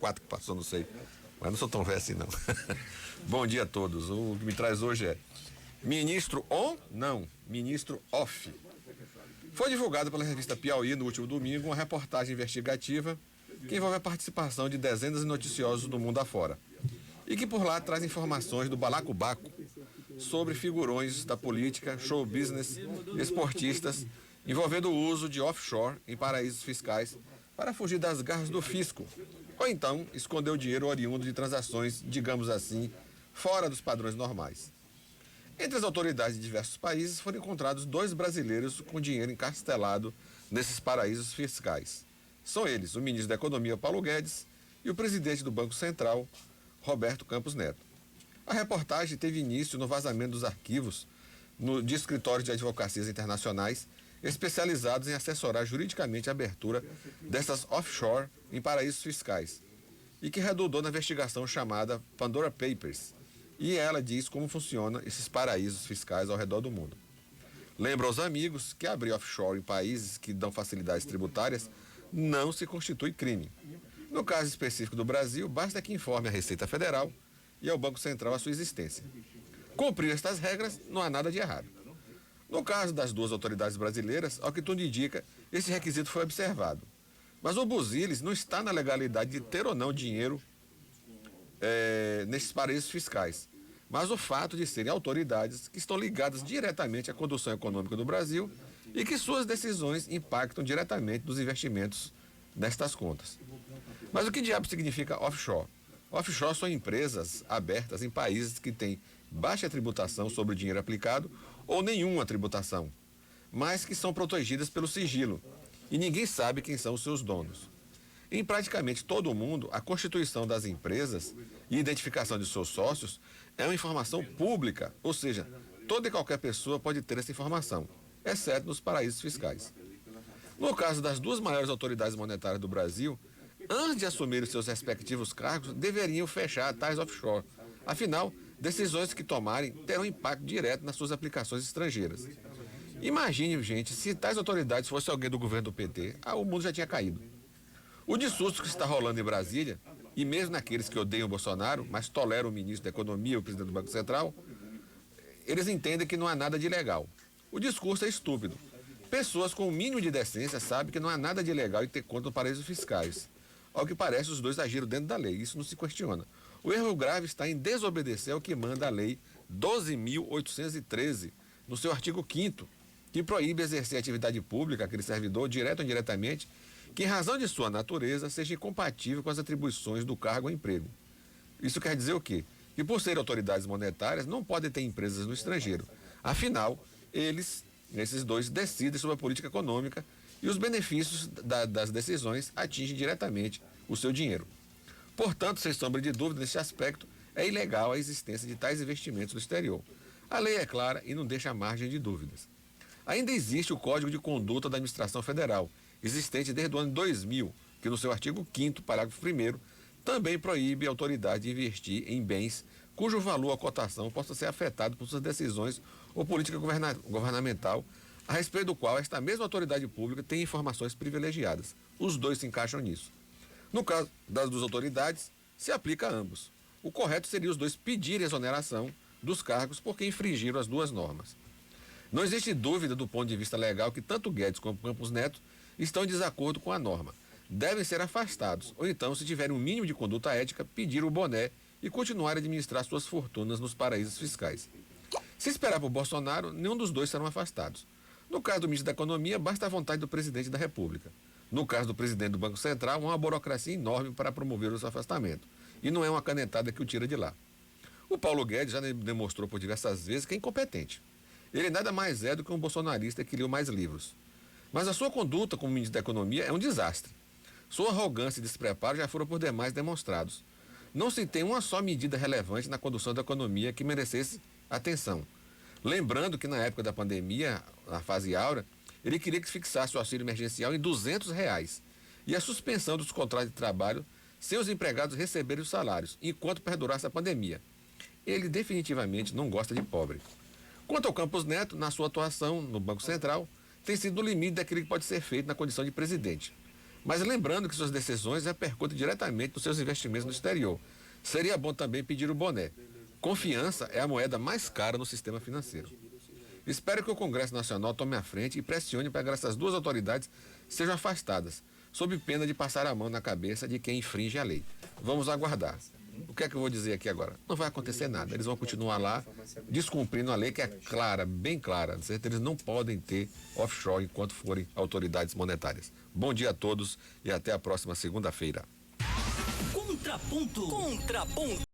4 que passou, não sei. Mas não sou tão velho assim, não. Bom dia a todos. O que me traz hoje é ministro on? Não, ministro off. Foi divulgado pela revista Piauí no último domingo uma reportagem investigativa que envolve a participação de dezenas de noticiosos do mundo afora e que por lá traz informações do balacobaco sobre figurões da política, show business e esportistas envolvendo o uso de offshore em paraísos fiscais para fugir das garras do fisco ou então esconder o dinheiro oriundo de transações, digamos assim, fora dos padrões normais. Entre as autoridades de diversos países foram encontrados 2 brasileiros com dinheiro encastelado nesses paraísos fiscais. São eles o ministro da Economia, Paulo Guedes, e o presidente do Banco Central, Roberto Campos Neto. A reportagem teve início no vazamento dos arquivos de escritórios de advocacias internacionais especializados em assessorar juridicamente a abertura dessas offshore em paraísos fiscais e que redundou na investigação chamada Pandora Papers. E ela diz como funcionam esses paraísos fiscais ao redor do mundo. Lembra aos amigos que abrir offshore em países que dão facilidades tributárias não se constitui crime. No caso específico do Brasil, basta que informe a Receita Federal e ao Banco Central a sua existência. Cumprir estas regras não há nada de errado. No caso das 2 autoridades brasileiras, ao que tudo indica, esse requisito foi observado. Mas o busilis não está na legalidade de ter ou não dinheiro nesses paraísos fiscais, mas o fato de serem autoridades que estão ligadas diretamente à condução econômica do Brasil e que suas decisões impactam diretamente nos investimentos nestas contas. Mas o que diabo significa offshore? Offshore são empresas abertas em países que têm baixa tributação sobre o dinheiro aplicado ou nenhuma tributação, mas que são protegidas pelo sigilo e ninguém sabe quem são os seus donos. Em praticamente todo o mundo, a constituição das empresas e identificação de seus sócios é uma informação pública, ou seja, toda e qualquer pessoa pode ter essa informação, exceto nos paraísos fiscais. No caso das 2 maiores autoridades monetárias do Brasil, antes de assumir os seus respectivos cargos, deveriam fechar tais offshore. Afinal, decisões que tomarem terão impacto direto nas suas aplicações estrangeiras. Imagine, gente, se tais autoridades fossem alguém do governo do PT, o mundo já tinha caído. O discurso que está rolando em Brasília, e mesmo naqueles que odeiam o Bolsonaro, mas toleram o ministro da Economia e o presidente do Banco Central, eles entendem que não há nada de ilegal. O discurso é estúpido. Pessoas com o mínimo de decência sabem que não há nada de ilegal em ter conta nos paraísos fiscais. Ao que parece, os 2 agiram dentro da lei, isso não se questiona. O erro grave está em desobedecer ao que manda a Lei 12.813, no seu artigo 5º, que proíbe exercer atividade pública aquele servidor, direto ou indiretamente, que em razão de sua natureza seja incompatível com as atribuições do cargo ou emprego. Isso quer dizer o quê? Que por serem autoridades monetárias não podem ter empresas no estrangeiro. Afinal, esses 2 decidem sobre a política econômica e os benefícios das decisões atingem diretamente o seu dinheiro. Portanto, sem sombra de dúvida, nesse aspecto, é ilegal a existência de tais investimentos no exterior. A lei é clara e não deixa margem de dúvidas. Ainda existe o Código de Conduta da Administração Federal, existente desde o ano 2000, que no seu artigo 5º, parágrafo 1º, também proíbe a autoridade de investir em bens cujo valor ou cotação possa ser afetado por suas decisões ou política governamental, a respeito do qual esta mesma autoridade pública tem informações privilegiadas. Os 2 se encaixam nisso. No caso das 2 autoridades, se aplica a ambos. O correto seria os 2 pedirem exoneração dos cargos porque infringiram as 2 normas. Não existe dúvida do ponto de vista legal que tanto Guedes como Campos Neto estão em desacordo com a norma. Devem ser afastados, ou então, se tiverem um mínimo de conduta ética, pedir o boné e continuar a administrar suas fortunas nos paraísos fiscais. Se esperar por Bolsonaro, nenhum dos 2 serão afastados. No caso do ministro da Economia, basta a vontade do presidente da República. No caso do presidente do Banco Central, uma burocracia enorme para promover o seu afastamento. E não é uma canetada que o tira de lá. O Paulo Guedes já demonstrou por diversas vezes que é incompetente. Ele nada mais é do que um bolsonarista que leu mais livros. Mas a sua conduta como ministro da Economia é um desastre. Sua arrogância e despreparo já foram por demais demonstrados. Não se tem uma só medida relevante na condução da economia que merecesse atenção. Lembrando que na época da pandemia, na fase áurea, ele queria que fixasse o auxílio emergencial em R$ 200 e a suspensão dos contratos de trabalho sem os empregados receberem os salários, enquanto perdurasse a pandemia. Ele definitivamente não gosta de pobre. Quanto ao Campos Neto, na sua atuação no Banco Central, tem sido no limite daquilo que pode ser feito na condição de presidente. Mas lembrando que suas decisões repercutem diretamente nos seus investimentos no exterior. Seria bom também pedir o boné. Confiança é a moeda mais cara no sistema financeiro. Espero que o Congresso Nacional tome a frente e pressione para que essas duas autoridades sejam afastadas, sob pena de passar a mão na cabeça de quem infringe a lei. Vamos aguardar. O que é que eu vou dizer aqui agora? Não vai acontecer nada. Eles vão continuar lá descumprindo a lei, que é clara, bem clara. Eles não podem ter offshore enquanto forem autoridades monetárias. Bom dia a todos e até a próxima segunda-feira. Contraponto.